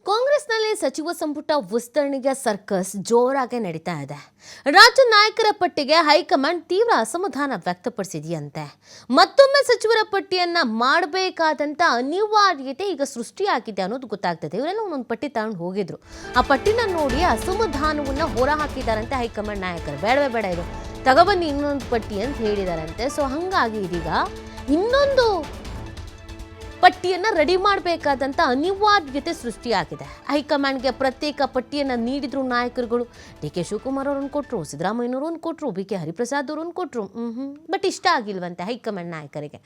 ಕಾಂಗ್ರೆಸ್ನಲ್ಲಿ ಸಚಿವ ಸಂಪುಟ ವಿಸ್ತರಣೆಗೆ ಸರ್ಕಸ್ ಜೋರಾಗಿ ನಡೀತಾ ಇದೆ. ರಾಜ್ಯ ನಾಯಕರ ಪಟ್ಟಿಗೆ ಹೈಕಮಾಂಡ್ ತೀವ್ರ ಅಸಮಾಧಾನ ವ್ಯಕ್ತಪಡಿಸಿದೆಯಂತೆ. ಮತ್ತೊಮ್ಮೆ ಸಚಿವರ ಪಟ್ಟಿಯನ್ನ ಮಾಡಬೇಕಾದಂತ ಅನಿವಾರ್ಯತೆ ಈಗ ಸೃಷ್ಟಿಯಾಗಿದೆ ಅನ್ನೋದು ಗೊತ್ತಾಗ್ತದೆ. ಇವರೆಲ್ಲ ಒಂದೊಂದು ಪಟ್ಟಿ ತಗೊಂಡು ಹೋಗಿದ್ರು. ಆ ಪಟ್ಟಿನ ನೋಡಿ ಅಸಮಾಧಾನವನ್ನ ಹೊರ ಹಾಕಿದಾರಂತೆ ಹೈಕಮಾಂಡ್ ನಾಯಕರು. ಬೇಡವೇ ಬೇಡ, ಇದು ತಗೊಬನ್ನಿ ಇನ್ನೊಂದು ಪಟ್ಟಿ ಅಂತ ಹೇಳಿದಾರಂತೆ. ಸೊ ಹಂಗಾಗಿ ಇದೀಗ ಇನ್ನೊಂದು ಪಟ್ಟಿಯನ್ನು ರೆಡಿ ಮಾಡಬೇಕಾದಂಥ ಅನಿವಾರ್ಯತೆ ಸೃಷ್ಟಿಯಾಗಿದೆ. ಹೈಕಮಾಂಡ್ಗೆ ಪ್ರತ್ಯೇಕ ಪಟ್ಟಿಯನ್ನು ನೀಡಿದ್ರು ನಾಯಕರುಗಳು. ಡಿ.ಕೆ. ಶಿವಕುಮಾರ್ ಅವರನ್ನು ಕೊಟ್ಟರು, ಸಿದ್ದರಾಮಯ್ಯನವರನ್ನು ಕೊಟ್ಟರು, ಬಿ.ಕೆ. ಹರಿಪ್ರಸಾದ್ ಅವರನ್ನು ಕೊಟ್ಟರು. ಬಟ್ ಇಷ್ಟ ಆಗಿಲ್ವಂತೆ ಹೈಕಮಾಂಡ್ ನಾಯಕರಿಗೆ.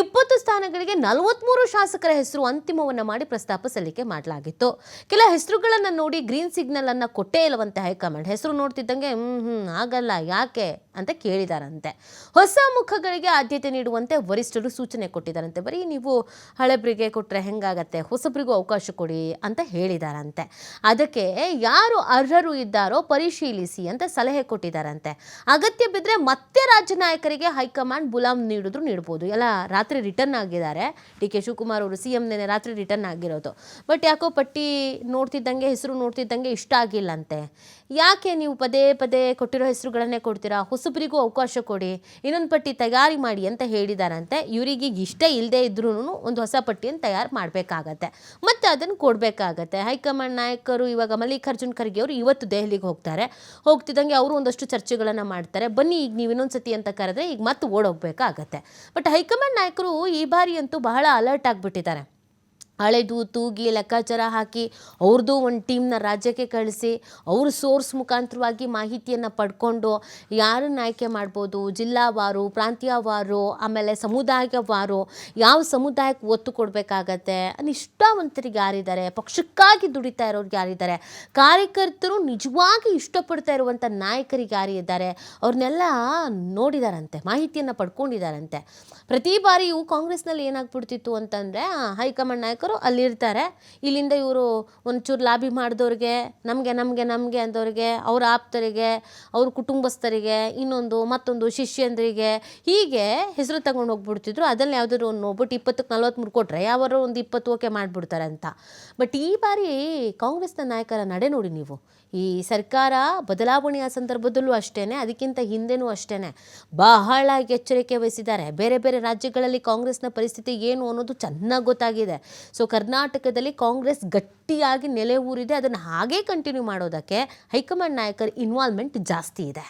20 ಸ್ಥಾನಗಳಿಗೆ 43 ಶಾಸಕರ ಹೆಸರು ಅಂತಿಮವನ್ನು ಮಾಡಿ ಪ್ರಸ್ತಾಪ ಸಲ್ಲಿಕೆ ಮಾಡಲಾಗಿತ್ತು. ಕೆಲ ಹೆಸರುಗಳನ್ನು ನೋಡಿ ಗ್ರೀನ್ ಸಿಗ್ನಲ್ ಅನ್ನು ಕೊಟ್ಟೇ ಇಲ್ಲವಂತೆ ಹೈಕಮಾಂಡ್. ಹೆಸರು ನೋಡ್ತಿದ್ದಂಗೆ ಆಗಲ್ಲ ಯಾಕೆ ಅಂತ ಕೇಳಿದಾರಂತೆ. ಹೊಸ ಮುಖಗಳಿಗೆ ಆದ್ಯತೆ ನೀಡುವಂತೆ ವರಿಷ್ಠರು ಸೂಚನೆ ಕೊಟ್ಟಿದ್ದಾರಂತೆ. ಬರೀ ನೀವು ಹಳೆಬ್ರಿಗೆ ಕೊಟ್ಟರೆ ಹೆಂಗಾಗತ್ತೆ, ಹೊಸಬ್ರಿಗೂ ಅವಕಾಶ ಕೊಡಿ ಅಂತ ಹೇಳಿದಾರಂತೆ. ಅದಕ್ಕೆ ಯಾರು ಅರ್ಹರು ಇದ್ದಾರೋ ಪರಿಶೀಲಿಸಿ ಅಂತ ಸಲಹೆ ಕೊಟ್ಟಿದ್ದಾರಂತೆ. ಅಗತ್ಯ ಬಿದ್ದರೆ ಮತ್ತೆ ರಾಜ್ಯ ನಾಯಕರಿಗೆ ಹೈಕಮಾಂಡ್ ಬುಲಾಮ್ ನೀಡ್ಬೋದು. ಎಲ್ಲ ರಾತ್ರಿ ರಿಟರ್ನ್ ಆಗಿದ್ದಾರೆ. ಡಿ.ಕೆ. ಶಿವಕುಮಾರ್ ಅವರು CM ನೆನೆ ರಾತ್ರಿ ರಿಟರ್ನ್ ಆಗಿರೋದು. ಬಟ್ ಯಾಕೋ ಪಟ್ಟಿ ನೋಡ್ತಿದ್ದಂಗೆ, ಹೆಸರು ನೋಡ್ತಿದ್ದಂಗೆ ಇಷ್ಟ ಆಗಿಲ್ಲಂತೆ. ಯಾಕೆ ನೀವು ಪದೇ ಪದೇ ಕೊಟ್ಟಿರೋ ಹೆಸರುಗಳನ್ನೇ ಕೊಡ್ತೀರಾ, ಹೊಸಬ್ರಿಗೂ ಅವಕಾಶ ಕೊಡಿ, ಇನ್ನೊಂದು ಪಟ್ಟಿ ತಯಾರಿ ಮಾಡಿ ಅಂತ ಹೇಳಿದಾರಂತೆ. ಇವರಿಗೆ ಇಷ್ಟ ಇಲ್ಲದೆ ಇದ್ರೂ ಒಂದು ಹೊಸ ಪಟ್ಟಿಯನ್ನು ತಯಾರು ಮಾಡಬೇಕಾಗತ್ತೆ, ಮತ್ತೆ ಅದನ್ನು ಕೊಡಬೇಕಾಗತ್ತೆ. ಹೈಕಮಾಂಡ್ ನಾಯಕರು ಇವಾಗ ಮಲ್ಲಿಕಾರ್ಜುನ್ ಖರ್ಗೆ ಅವರು ಇವತ್ತು ದೆಹಲಿಗೆ ಹೋಗ್ತಿದ್ದಂಗೆ ಅವರು ಒಂದಷ್ಟು ಚರ್ಚೆಗಳನ್ನು ಮಾಡ್ತಾರೆ. ಬನ್ನಿ ಈಗ ನೀವು ಇನ್ನೊಂದು ಸತಿ ಅಂತ ಕರೆದ್ರೆ ಈಗ ಮತ್ತೆ ಓಡೋಗ್ಬೇಕಾಗತ್ತೆ. ಬಟ್ ಹೈಕಮಾಂಡ್ ನಾಯಕರು ಈ ಬಾರಿ ಅಂತೂ ಬಹಳ ಅಲರ್ಟ್ ಆಗಿಬಿಟ್ಟಿದ್ದಾರೆ. ಹಳೆದು ತೂಗಿ ಲೆಕ್ಕಾಚಾರ ಹಾಕಿ ಅವ್ರದ್ದು ಒಂದು ಟೀಮ್ನ ರಾಜ್ಯಕ್ಕೆ ಕಳಿಸಿ ಅವ್ರ ಸೋರ್ಸ್ ಮುಖಾಂತರವಾಗಿ ಮಾಹಿತಿಯನ್ನು ಪಡ್ಕೊಂಡು ಯಾರನ್ನು ಆಯ್ಕೆ ಮಾಡ್ಬೋದು, ಜಿಲ್ಲಾವಾರು, ಪ್ರಾಂತ್ಯವಾರು, ಆಮೇಲೆ ಸಮುದಾಯವಾರು, ಯಾವ ಸಮುದಾಯಕ್ಕೆ ಒತ್ತು ಕೊಡಬೇಕಾಗತ್ತೆ, ನಿಷ್ಠಾವಂತರಿಗೆ ಯಾರಿದ್ದಾರೆ, ಪಕ್ಷಕ್ಕಾಗಿ ದುಡಿತಾ ಇರೋರಿಗೆ ಯಾರಿದ್ದಾರೆ, ಕಾರ್ಯಕರ್ತರು ನಿಜವಾಗಿ ಇಷ್ಟಪಡ್ತಾ ಇರುವಂಥ ನಾಯಕರಿಗೆ ಯಾರಿದ್ದಾರೆ, ಅವ್ರನ್ನೆಲ್ಲ ನೋಡಿದಾರಂತೆ, ಮಾಹಿತಿಯನ್ನು ಪಡ್ಕೊಂಡಿದ್ದಾರಂತೆ. ಪ್ರತಿ ಬಾರಿಯೂ ಕಾಂಗ್ರೆಸ್ನಲ್ಲಿ ಏನಾಗ್ಬಿಡ್ತಿತ್ತು ಅಂತಂದರೆ ಹೈಕಮಾಂಡ್ ನಾಯಕರು ಅಲ್ಲಿರ್ತಾರೆ, ಇಲ್ಲಿಂದ ಇವರು ಒಂಚೂರು ಲಾಬಿ ಮಾಡಿದವ್ರಿಗೆ, ನಮಗೆ ಅಂದವ್ರಿಗೆ, ಅವ್ರ ಆಪ್ತರಿಗೆ, ಅವ್ರ ಕುಟುಂಬಸ್ಥರಿಗೆ, ಮತ್ತೊಂದು ಶಿಷ್ಯಂದ್ರಿಗೆ, ಹೀಗೆ ಹೆಸರು ತಗೊಂಡು ಹೋಗ್ಬಿಡ್ತಿದ್ರು. ಅದನ್ನು ಯಾವುದಾದ್ರು ಒಂದು ನೋಡ್ಬಿಟ್ಟು 20ಕ್ಕೆ 43 ಕೊಟ್ಟರೆ ಯಾವಾರು ಒಂದು 20 ಓಕೆ ಮಾಡಿಬಿಡ್ತಾರೆ ಅಂತ. ಬಟ್ ಈ ಬಾರಿ ಕಾಂಗ್ರೆಸ್ನ ನಾಯಕರ ನಡೆ ನೋಡಿ ನೀವು. ಈ ಸರ್ಕಾರ ಬದಲಾವಣೆಯ ಸಂದರ್ಭದಲ್ಲೂ ಅಷ್ಟೇ, ಅದಕ್ಕಿಂತ ಹಿಂದೆನೂ ಅಷ್ಟೇ ಬಹಳ ಎಚ್ಚರಿಕೆ ವಹಿಸಿದ್ದಾರೆ. ಬೇರೆ ಬೇರೆ ರಾಜ್ಯಗಳಲ್ಲಿ ಕಾಂಗ್ರೆಸ್ನ ಪರಿಸ್ಥಿತಿ ಏನು ಅನ್ನೋದು ಚೆನ್ನಾಗಿ ಗೊತ್ತಾಗಿದೆ. ಸೊ ಕರ್ನಾಟಕದಲ್ಲಿ ಕಾಂಗ್ರೆಸ್ ಗಟ್ಟಿಯಾಗಿ ನೆಲೆ ಊರಿದೆ. ಅದನ್ನು ಹಾಗೇ ಕಂಟಿನ್ಯೂ ಮಾಡೋದಕ್ಕೆ ಹೈಕಮಾಂಡ್ ನಾಯಕರ ಇನ್ವಾಲ್ವ್ಮೆಂಟ್ ಜಾಸ್ತಿ ಇದೆ.